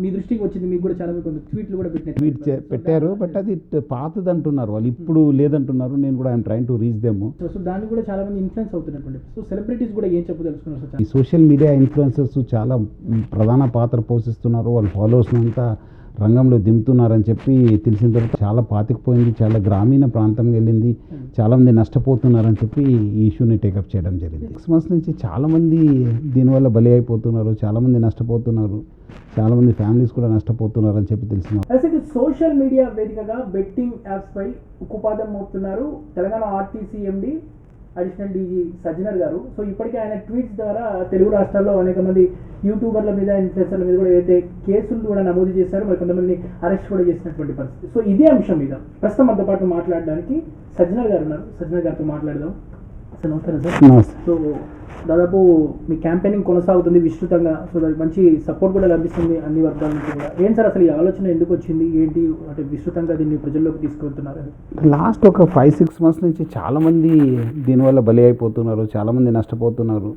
మీ దృష్టికి వచ్చింది, మీకు కూడా చాలా మంది కొంత ట్వీట్లు కూడా ట్వీట్ పెట్టారు. బట్ అది పాతది అంటున్నారు వాళ్ళు, ఇప్పుడు లేదంటున్నారు. నేను కూడా I'm train to reach them. So దాన్ని కూడా చాలా మంది ఇన్ఫ్లుయెన్స్ అవుతున్నటువంటి, సో సెలబ్రిటీస్ కూడా ఏం చెప్పదలుచుకున్నారు సార్? ఈ సోషల్ మీడియా ఇన్ఫ్లుయెన్సర్స్ చాలా ప్రధాన పాత్ర పోషిస్తున్నారు. వాళ్ళ ఫాలోవర్స్ అంతా రంగంలో దింపుతున్నారని చెప్పి తెలిసిన తర్వాత చాలా పాతికిపోయింది, చాలా గ్రామీణ ప్రాంతంగా వెళ్ళింది, చాలామంది నష్టపోతున్నారని చెప్పి ఈ ఇష్యూని టేకప్ చేయడం జరిగింది. 6 months నుంచి చాలామంది దీనివల్ల బలి అయిపోతున్నారు, చాలామంది నష్టపోతున్నారు, చాలామంది ఫ్యామిలీస్ కూడా నష్టపోతున్నారని చెప్పి తెలిసింది. సోషల్ మీడియా వేదికగా బెట్టింగ్ యాప్స్ పై ఉక్కుపాదం మోపుతున్నారు Telangana RTC MD additional DG Sajjanar గారు. సో ఇప్పటికే ఆయన ట్వీట్స్ ద్వారా తెలుగు రాష్ట్రాల్లో అనేక మంది యూట్యూబర్ల మీద, ఇన్ఫ్లుయెన్సర్ల మీద కూడా ఏదైతే కేసులు కూడా నమోదు చేశారో, మరి కొంతమంది అరెస్ట్ కూడా చేసినటువంటి పరిస్థితి. సో ఇదే అంశం మీద ప్రస్తుతం మనతో పాటు మాట్లాడడానికి సజ్జనర్ గారు ఉన్నారు. సజ్జనర్ గారితో మాట్లాడదాం. సార్ నమస్కారం సార్. సో దాదాపు మీ క్యాంపెయినింగ్ కొనసాగుతుంది విస్తృతంగా, సో దానికి మంచి సపోర్ట్ కూడా లభిస్తుంది అన్ని వర్గాల నుంచి కూడా. ఏం సార్ అసలు ఈ ఆలోచన ఎందుకు వచ్చింది, ఏంటి అంటే విస్తృతంగా దీన్ని ప్రజల్లోకి తీసుకెళ్తున్నారు? లాస్ట్ ఒక 5-6 months నుంచి చాలామంది దీనివల్ల బలి అయిపోతున్నారు, చాలామంది నష్టపోతున్నారు,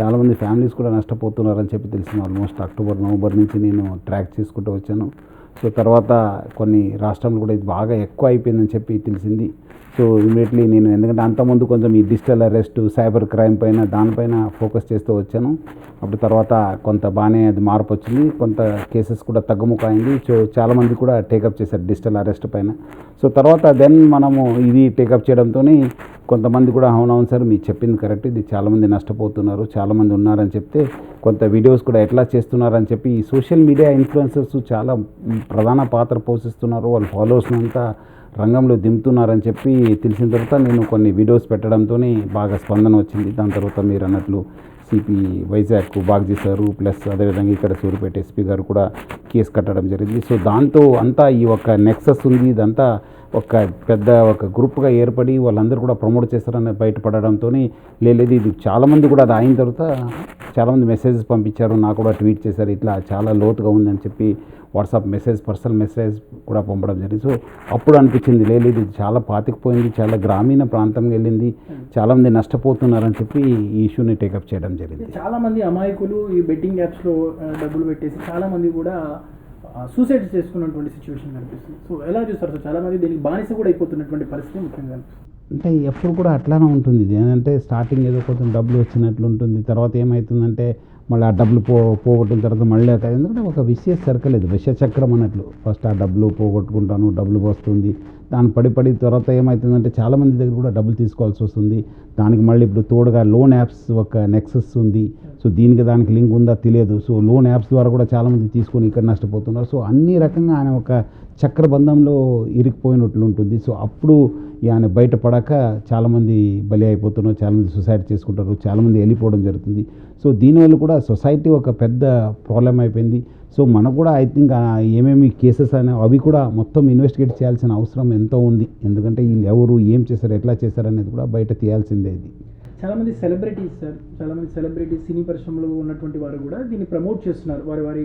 చాలామంది ఫ్యామిలీస్ కూడా నష్టపోతున్నారు అని చెప్పి తెలిసింది. ఆల్మోస్ట్ అక్టోబర్, నవంబర్ నుంచి నేను ట్రాక్ చేసుకుంటూ వచ్చాను. సో తర్వాత కొన్ని రాష్ట్రాలు కూడా ఇది బాగా ఎక్కువ అయిపోయిందని చెప్పి తెలిసింది. సో ఇమీడియట్లీ నేను, ఎందుకంటే అంతకుముందు కొంచెం ఈ డిజిటల్ అరెస్ట్, సైబర్ క్రైమ్ పైన దానిపైన ఫోకస్ చేస్తూ వచ్చాను. అప్పుడు తర్వాత కొంత బాగానే అది మార్పు వచ్చింది, కొంత కేసెస్ కూడా తగ్గుముఖ అయింది. సో చాలామంది కూడా టేకప్ చేశారు డిజిటల్ అరెస్ట్ పైన. సో తర్వాత దెన్ మనము ఇది టేకప్ చేయడంతో కొంతమంది కూడా అవునవును సార్ మీరు చెప్పింది కరెక్ట్, ఇది చాలామంది నష్టపోతున్నారు, చాలామంది ఉన్నారని చెప్తే కొంత వీడియోస్ కూడా ఎట్లా చేస్తున్నారని చెప్పి ఈ సోషల్ మీడియా ఇన్ఫ్లుయెన్సర్స్ చాలా ప్రధాన పాత్ర పోషిస్తున్నారు, వాళ్ళ ఫాలోవర్స్ అంతా రంగంలో దింపుతున్నారని చెప్పి తెలిసిన తర్వాత నేను కొన్ని వీడియోస్ పెట్టడంతో బాగా స్పందన వచ్చింది. దాని తర్వాత మీరు అన్నట్లు సిపి వైజాగ్ బాగా చేశారు, ప్లస్ అదేవిధంగా ఇక్కడ సూర్యాపేట ఎస్పీ గారు కూడా కేసు కట్టడం జరిగింది. సో దాంతో అంతా ఈ ఒక నెక్సస్ ఉంది, ఇదంతా ఒక పెద్ద ఒక గ్రూప్గా ఏర్పడి వాళ్ళందరూ కూడా ప్రమోట్ చేస్తారని బయటపడడంతో లేదు ఇది చాలామంది కూడా అది అయిన తర్వాత చాలామంది మెసేజెస్ పంపించారు, నాకు కూడా ట్వీట్ చేశారు, ఇట్లా చాలా లోతుగా ఉందని చెప్పి వాట్సాప్ మెసేజ్, పర్సనల్ మెసేజ్ కూడా పంపడం జరిగింది. సో అప్పుడు అనిపించింది లేదు ఇది చాలా పాతికిపోయింది, చాలా గ్రామీణ ప్రాంతంగా వెళ్ళింది, చాలామంది నష్టపోతున్నారని చెప్పి ఈ ఇష్యూని టేకప్ చేయడం జరిగింది. చాలామంది అమాయకులు ఈ బెట్టింగ్ యాప్స్లో డబ్బులు పెట్టేసి చాలామంది కూడా సూసైడ్ చేసుకున్నటువంటి సిచ్యువేషన్ కనిపిస్తుంది. సో ఎలా చూస్తారు సార్? చాలామంది దీనికి బానిస కూడా అయిపోతున్నటువంటి పరిస్థితి ముఖ్యంగా అంటే ఎప్పుడు కూడా అట్లానే ఉంటుంది. ఇది ఏంటంటే స్టార్టింగ్ ఏదో కొంచెం డబ్బులు వచ్చినట్లు ఉంటుంది, తర్వాత ఏమవుతుందంటే మళ్ళీ ఆ డబ్బులు పోగొట్టిన తర్వాత మళ్ళీ ఎందుకంటే ఒక విషయ సర్కిల్, ఇది విషచక్రం అన్నట్లు. ఫస్ట్ ఆ డబ్బులు పోగొట్టుకుంటాను, డబ్బులు వస్తుంది, దాన్ని పడి తర్వాత ఏమవుతుందంటే చాలామంది దగ్గర కూడా డబ్బులు తీసుకోవాల్సి వస్తుంది. దానికి మళ్ళీ ఇప్పుడు తోడుగా లోన్ యాప్స్ ఒక నెక్సస్ ఉంది. సో దానికి లింక్ ఉందా తెలియదు. సో లోన్ యాప్స్ ద్వారా కూడా చాలామంది తీసుకొని ఇక్కడ నష్టపోతున్నారు. సో అన్ని రకంగా ఆయన ఒక చక్రబంధంలో ఇరికిపోయినట్లు ఉంటుంది. సో అప్పుడు ఆయన బయటపడక చాలామంది బలి అయిపోతున్నారు, చాలామంది సూసైడ్ చేసుకుంటారు, చాలామంది వెళ్ళిపోవడం జరుగుతుంది. సో దీనివల్ల కూడా సొసైటీ ఒక పెద్ద ప్రాబ్లం అయిపోయింది. సో మనకు కూడా ఐ థింక్ ఏమేమి కేసెస్ అయినా అవి కూడా మొత్తం ఇన్వెస్టిగేట్ చేయాల్సిన అవసరం ఎంతో ఉంది. ఎందుకంటే వీళ్ళు ఎవరు, ఏం చేశారు, ఎట్లా చేశారు అనేది కూడా బయట తీయాల్సిందే. ఇది చాలామంది సెలబ్రిటీస్ సార్, చాలామంది సెలబ్రిటీస్ సినీ పరిశ్రమలో ఉన్నటువంటి వారు కూడా దీన్ని ప్రమోట్ చేస్తున్నారు. వారి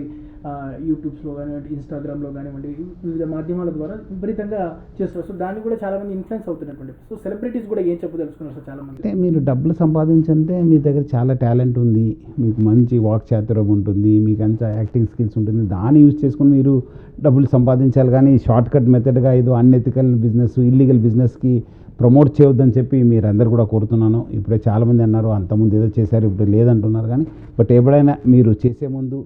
యూట్యూబ్స్లో కానివ్వండి, ఇన్స్టాగ్రామ్లో కానివ్వండి, వివిధ మాధ్యమాల ద్వారా విపరీతంగా చేస్తున్నారు. సో దాన్ని కూడా చాలామంది ఇన్ఫ్లుయెన్స్ అవుతున్నటువంటి, సో సెలబ్రిటీస్ కూడా ఏం చెప్పదలుచుకున్నారు సార్? చాలామంది అంటే మీరు డబ్బులు సంపాదించంటే మీ దగ్గర చాలా టాలెంట్ ఉంది, మీకు మంచి వాక్ చాతుర్యం ఉంటుంది, మీకు అంత యాక్టింగ్ స్కిల్స్ ఉంటుంది, దాన్ని యూజ్ చేసుకుని మీరు డబ్బులు సంపాదించాలి. కానీ షార్ట్ కట్ మెథడ్గా ఏదో అన్ఎథికల్ బిజినెస్, ఇల్లీగల్ బిజినెస్కి ప్రమోట్ చేయొద్దని చెప్పి మీరు అందరు కూడా కోరుతున్నాను. ఇప్పుడే చాలామంది అన్నారు అంతకుముందు ఏదో చేశారు ఇప్పుడు లేదంటున్నారు. కానీ బట్ ఎప్పుడైనా మీరు చేసే ముందు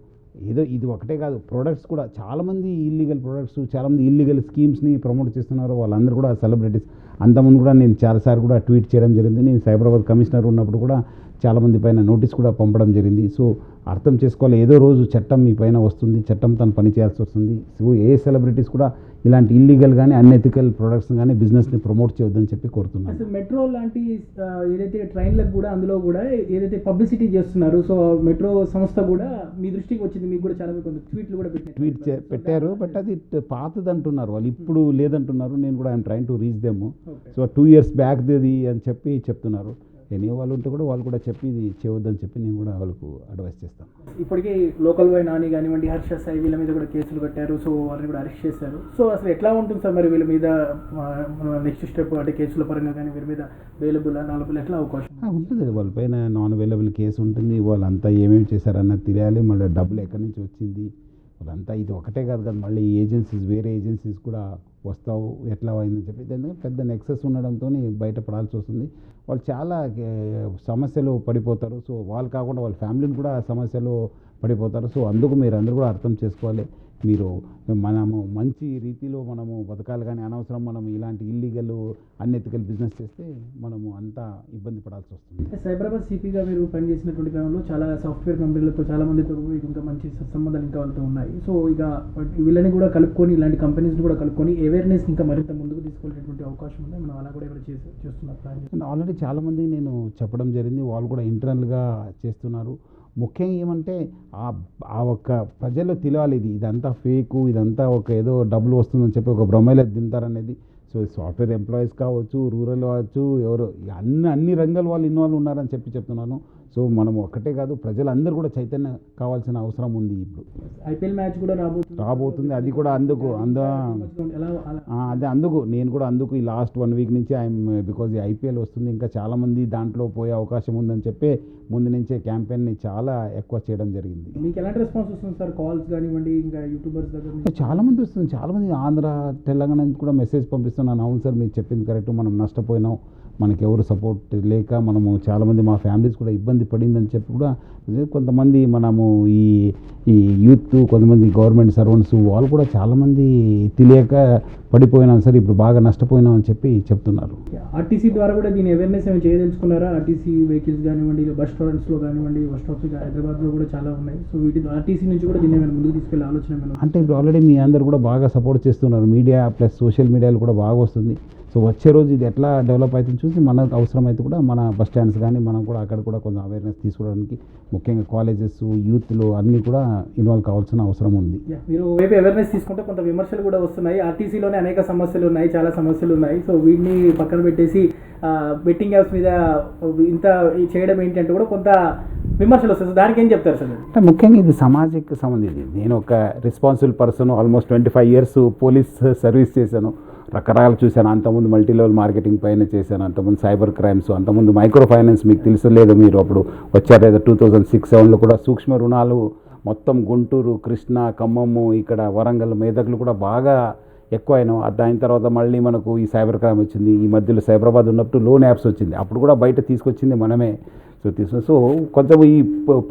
ఏదో ఇది ఒకటే కాదు, ప్రొడక్ట్స్ కూడా చాలామంది ఇల్లీగల్ ప్రొడక్ట్స్, చాలామంది ఇల్లీగల్ స్కీమ్స్ని ప్రమోట్ చేస్తున్నారు. వాళ్ళందరూ కూడా సెలబ్రిటీస్. అంతకుముందు కూడా నేను చాలాసార్లు కూడా ట్వీట్ చేయడం జరిగింది. నేను సైబరాబాద్ కమిషనర్ ఉన్నప్పుడు కూడా చాలామంది పైన నోటీస్ కూడా పంపడం జరిగింది. సో అర్థం చేసుకోవాలి, ఏదో రోజు చట్టం మీ పైన వస్తుంది, చట్టం తను పని చేయాల్సి వస్తుంది. సో ఏ సెలబ్రిటీస్ కూడా ఇలాంటి ఇల్లీగల్ కానీ అన్ఎథికల్ ప్రొడక్ట్స్ కానీ బిజినెస్ని ప్రమోట్ చేయొద్దని చెప్పి కోరుతున్నాను. అసలు మెట్రో లాంటి ఏదైతే ట్రైన్లకు కూడా అందులో కూడా ఏదైతే పబ్లిసిటీ చేస్తున్నారు, సో మెట్రో సంస్థ కూడా మీ దృష్టికి వచ్చింది, మీకు కూడా చాలా మంది ట్వీట్లు కూడా పెట్టారు. బట్ అది పాతది అంటున్నారు వాళ్ళు, ఇప్పుడు లేదంటున్నారు. నేను కూడా I'm train to reach them. So 2 years బ్యాక్ది అని చెప్పి చెప్తున్నారు. ఎనీ వాళ్ళు ఉంటే కూడా వాళ్ళు కూడా చెప్పి ఇది చేయొద్దని చెప్పి నేను కూడా వాళ్ళకు అడ్వైస్ చేస్తాను. ఇప్పటికీ లోకల్ బాయ్ నాని కానివ్వండి, హర్ష సాయి, వీళ్ళ మీద కూడా కేసులు కట్టారు. సో వాళ్ళని కూడా అరెస్ట్ చేశారు. సో అసలు ఎట్లా ఉంటుంది సార్ మరి వీళ్ళ మీద నెక్స్ట్ స్టెప్ అంటే కేసుల పరంగా కానీ వీళ్ళ మీద అవైలబుల్ నాలుగు ఎట్లా అవకాశం ఉంటుంది? వాళ్ళపైన నాన్ అవైలబుల్ కేసు ఉంటుంది. వాళ్ళంతా ఏమేమి చేశారన్నది తెలియాలి. మళ్ళీ డబ్బులు ఎక్కడి నుంచి వచ్చింది, వాళ్ళంతా ఇది ఒకటే కాదు కదా, మళ్ళీ ఏజెన్సీస్ వేరే ఏజెన్సీస్ కూడా వస్తావు ఎట్లా అయిందని చెప్పి ఎందుకంటే పెద్ద నెక్సెస్ ఉండడంతో బయటపడాల్సి వస్తుంది. వాళ్ళు చాలా సమస్యలు పడిపోతారు. సో వాళ్ళు కాకుండా వాళ్ళ ఫ్యామిలీని కూడా సమస్యలు పడిపోతారు. సో అందుకు మీరు అందరూ కూడా అర్థం చేసుకోవాలి. మీరు మనము మంచి రీతిలో మనము బతకాలి, కానీ అనవసరం మనం ఇలాంటి ఇల్లీగల్ అన్ఎథికల్ బిజినెస్ చేస్తే మనము అంతా ఇబ్బంది పడాల్సి వస్తుంది. సైబరాబాద్ సిపిగా మీరు పనిచేసినటువంటి క్రమంలో చాలా సాఫ్ట్వేర్ కంపెనీలతో చాలా మందితో మీకు ఇంకా మంచి సంబంధాలు ఇంకా వాళ్ళతో ఉన్నాయి. సో ఇక వీళ్ళని కూడా కలుపుకొని ఇలాంటి కంపెనీస్ని కూడా కలుపుకొని అవేర్నెస్ ఇంకా మరింత ముందుకు తీసుకెళ్ళేటువంటి అవకాశం ఉంది. మనం అలా కూడా ఎవరు చేస్తున్నారు ప్లాన్ ఆల్రెడీ చాలామంది నేను చెప్పడం జరిగింది, వాళ్ళు కూడా ఇంటర్నల్గా చేస్తున్నారు. ముఖ్యంగా ఏమంటే ఆ ఒక్క ప్రజల్లో తెలియాలి ఇదంతా ఫేకు, ఇదంతా ఒక ఏదో డబ్బులు వస్తుందని చెప్పి ఒక భ్రమలో దింతారనేది. సో సాఫ్ట్వేర్ ఎంప్లాయీస్ కావచ్చు, రూరల్ కావచ్చు, ఎవరు అన్ని రంగాల వాళ్ళు ఇన్వాల్వ్ ఉన్నారని చెప్తున్నాను. సో మనం ఒక్కటే కాదు, ప్రజలందరూ కూడా చైతన్యం కావాల్సిన అవసరం ఉంది. ఇప్పుడు ఐపీఎల్ మ్యాచ్ కూడా రాబోతుంది. అది కూడా అందుకు నేను కూడా ఈ లాస్ట్ 1 వీక్ నుంచి బికాజ్ ఈ ఐపీఎల్ వస్తుంది, ఇంకా చాలామంది దాంట్లో పోయే అవకాశం ఉందని చెప్పి ముందు నుంచే క్యాంపెయిన్ని చాలా ఎక్కువ చేయడం జరిగింది. మీకు ఎలాంటి రెస్పాన్స్ వస్తుంది సార్? కాల్స్ కానివ్వండి, ఇంకా యూట్యూబర్స్ దగ్గర చాలామంది వస్తుంది. చాలామంది ఆంధ్ర, తెలంగాణ నుంచి కూడా మెసేజ్ పంపిస్తున్నాను. అవును సార్ మీరు చెప్పింది కరెక్ట్, మనం నష్టపోయినాం, మనకి ఎవరు సపోర్ట్ లేక మనము చాలామంది మా ఫ్యామిలీస్ కూడా ఇబ్బంది పడిందని చెప్పి కూడా కొంతమంది మనము ఈ యూత్, కొంతమంది గవర్నమెంట్ సర్వెంట్స్ వాళ్ళు కూడా చాలామంది తెలియక పడిపోయినాం సార్, ఇప్పుడు బాగా నష్టపోయినాం అని చెప్పి చెప్తున్నారు. ఆర్టీసీ ద్వారా కూడా దీని అవేర్నెస్ ఏమైనా చేయదలుచుకున్నారా? ఆర్టీసీ వెహికల్స్ కానివ్వండి, బస్ స్టాండ్స్లో కానివ్వండి, బస్ స్టాప్స్ హైదరాబాద్లో కూడా చాలా ఉన్నాయి. సో వీటి ఆర్టీసీ నుంచి కూడా దీన్ని ఏమైనా ముందుకు తీసుకెళ్ళే ఆలోచన అంటే ఇప్పుడు ఆల్రెడీ మీ అందరు కూడా బాగా సపోర్ట్ చేస్తున్నారు, మీడియా ప్లస్ సోషల్ మీడియాలో కూడా బాగా వస్తుంది. సో వచ్చే రోజు ఇది ఎట్లా డెవలప్ అవుతుంది చూసి మనకు అవసరమైతే కూడా మన బస్ స్టాండ్స్ కానీ మనం కూడా అక్కడ కూడా కొంచెం అవేర్నెస్ తీసుకోవడానికి ముఖ్యంగా కాలేజెస్, యూత్లు అన్నీ కూడా ఇన్వాల్వ్ కావాల్సిన అవసరం ఉంది. మీరు వైపు అవేర్నెస్ తీసుకుంటే కొంత విమర్శలు కూడా వస్తున్నాయి. ఆర్టీసీలోనే అనేక సమస్యలు ఉన్నాయి, చాలా సమస్యలు ఉన్నాయి. సో వీటిని పక్కన పెట్టేసి బెట్టింగ్ యాప్స్ మీద ఇంత చేయడం ఏంటంటే కూడా కొంత విమర్శలు వస్తాయి. దానికి ఏం చెప్తారు సార్? అంటే ముఖ్యంగా ఇది సమాజానికి సంబంధించి నేను ఒక responsible person, almost 25 years police service చేశాను, రకరకాలు చూశాను. అంతకుముందు మల్టీ లెవెల్ మార్కెటింగ్ పైన చేశాను, అంతకుముందు సైబర్ క్రైమ్స్, అంతకుముందు మైక్రో ఫైనాన్స్ మీకు తెలుసలేదు, మీరు అప్పుడు వచ్చారు ఏదో 2006-07లో కూడా సూక్ష్మ రుణాలు మొత్తం గుంటూరు, కృష్ణా, ఖమ్మము, ఇక్కడ వరంగల్, మెదక్లు కూడా బాగా ఎక్కువ అయినాం. దాని తర్వాత మళ్ళీ మనకు ఈ సైబర్ క్రైమ్ వచ్చింది. ఈ మధ్యలో సైబరాబాద్ ఉన్నప్పుడు లోన్ యాప్స్ వచ్చింది, అప్పుడు కూడా బయట తీసుకొచ్చింది మనమే. సో కొంచెం ఈ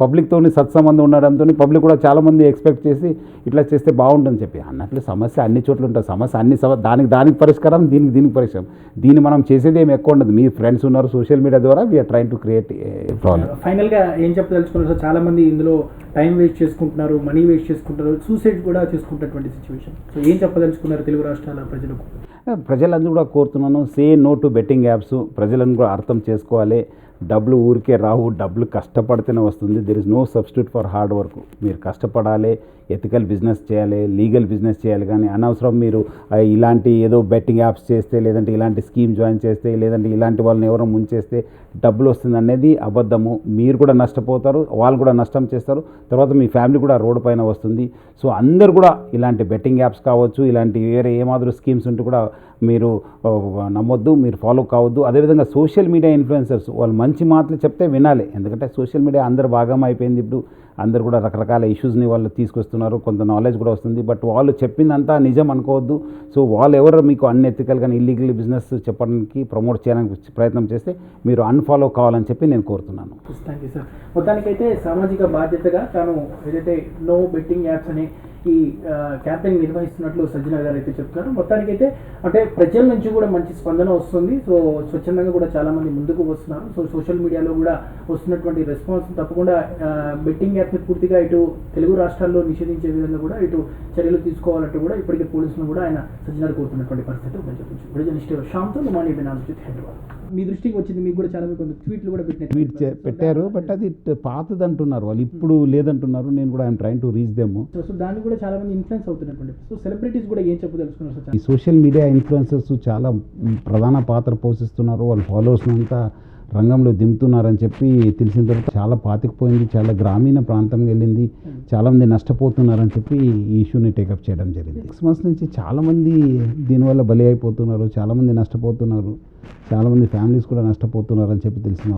పబ్లిక్తో సత్సంబంధం ఉండడంతో పబ్లిక్ కూడా చాలామంది ఎక్స్పెక్ట్ చేసి ఇట్లా చేస్తే బాగుంటుందని చెప్పి అన్నట్లు సమస్య అన్ని చోట్ల ఉంటుంది. సమస్య దానికి పరిష్కారం, దీనికి పరిష్కారం. దీన్ని మనం చేసేది ఏమి ఎక్కువ ఉండదు. మీ ఫ్రెండ్స్ ఉన్నారు, సోషల్ మీడియా ద్వారా we are trying to create problem. ఫైనల్గా ఏం చెప్పదలుచుకున్నారు సార్? చాలామంది ఇందులో టైం వేస్ట్ చేసుకుంటున్నారు, మనీ వేస్ట్ చేసుకుంటారు, సూసైడ్ కూడా చేసుకుంటున్నటువంటి సిచ్యువేషన్. సో ఏం చెప్పదలుచుకున్నారు తెలుగు రాష్ట్రాల ప్రజలకు? ప్రజలందరూ కూడా కోరుతున్నాను, say no to betting apps. ప్రజలను కూడా అర్థం చేసుకోవాలి, డబ్బులు ఊరికే రావు, డబ్బులు కష్టపడితేనే వస్తుంది. There is no substitute for hard work. మీరు కష్టపడాలి, ఎథికల్ బిజినెస్ చేయాలి, లీగల్ బిజినెస్ చేయాలి. కానీ అనవసరం మీరు ఇలాంటి ఏదో బెట్టింగ్ యాప్స్ చేస్తే, లేదంటే ఇలాంటి స్కీమ్ జాయిన్ చేస్తే, లేదంటే ఇలాంటి వాళ్ళని ఎవరో ముంచేస్తే డబ్బులు వస్తుంది అనేది అబద్ధము. మీరు కూడా నష్టపోతారు, వాళ్ళు కూడా నష్టం చేస్తారు, తర్వాత మీ ఫ్యామిలీ కూడా రోడ్డు పైన వస్తుంది. సో అందరు కూడా ఇలాంటి బెట్టింగ్ యాప్స్ కావచ్చు, ఇలాంటి వేరే ఏమాదిరి స్కీమ్స్ ఉంటే కూడా మీరు నమ్మొద్దు, మీరు ఫాలో కావద్దు. అదేవిధంగా సోషల్ మీడియా ఇన్ఫ్లుయెన్సర్స్ వాళ్ళు మంచి మాటలు చెప్తే వినాలి, ఎందుకంటే సోషల్ మీడియా అందరు భాగం అయిపోయింది. ఇప్పుడు అందరు కూడా రకరకాల ఇష్యూస్ని వాళ్ళు తీసుకొస్తున్నారు, కొంత నాలెడ్జ్ కూడా వస్తుంది. బట్ వాళ్ళు చెప్పిందంతా నిజం అనుకోవద్దు. సో వాళ్ళు ఎవరు మీకు అన్ఎథికల్ కానీ ఇల్లీగల్ బిజినెస్ చెప్పడానికి ప్రమోట్ చేయడానికి ప్రయత్నం చేస్తే మీరు అన్ఫాలో కావాలని చెప్పి నేను కోరుతున్నాను. Thank you sir. మొత్తానికైతే సామాజిక బాధ్యతగా తాను ఏదైతే నో బెట్టింగ్ యాప్స్ అని ఈ క్యాంపెయిన్ నిర్వహిస్తున్నట్లు సజ్జనర్ గారు అయితే చెప్తున్నారు. మొత్తానికైతే అంటే ప్రజల నుంచి కూడా మంచి స్పందన వస్తుంది. సో స్వచ్ఛందంగా కూడా చాలామంది ముందుకు వస్తున్నారు. సో సోషల్ మీడియాలో కూడా వస్తున్నటువంటి రెస్పాన్స్ తప్పకుండా బెట్టింగ్ యాప్ని పూర్తిగా ఇటు తెలుగు రాష్ట్రాల్లో నిషేధించే విధంగా కూడా ఇటు చర్యలు తీసుకోవాలంటూ కూడా ఇప్పటికే పోలీసులను కూడా ఆయన సజ్జనర్ కోరుతున్నటువంటి పరిస్థితి ఉందని చెప్పచ్చు. జర్నలిస్ట్ శ్యామ్తో నుమాని బెనాల్స్ హైదరాబాద్. మీ దృష్టికి వచ్చింది, మీకు కూడా చాలా మంది ట్వీట్లు కూడా పెట్టారు. బట్ అది పాతది అంటున్నారు వాళ్ళు, ఇప్పుడు లేదంటున్నారు. నేను కూడా I'm train to reach them. So దాన్ని కూడా చాలా మంది ఇన్ఫ్లుయెన్స్ అవుతున్నటువంటి. సో సెలబ్రిటీస్ కూడా ఏం చెప్పదలుచుకున్నారు సార్? ఈ సోషల్ మీడియా ఇన్ఫ్లుయెన్సర్స్ చాలా ప్రధాన పాత్ర పోషిస్తున్నారు. వాళ్ళ ఫాలోవర్స్ అంతా రంగంలో దింపుతున్నారని చెప్పి తెలిసిన తర్వాత చాలా పాతికిపోయింది, చాలా గ్రామీణ ప్రాంతంగా వెళ్ళింది, చాలామంది నష్టపోతున్నారని చెప్పి ఈ ఇష్యూని టేకప్ చేయడం జరిగింది. 6 months నుంచి చాలామంది దీనివల్ల బలి అయిపోతున్నారు, చాలామంది నష్టపోతున్నారు, చాలామంది ఫ్యామిలీస్ కూడా నష్టపోతున్నారని చెప్పి తెలిసిన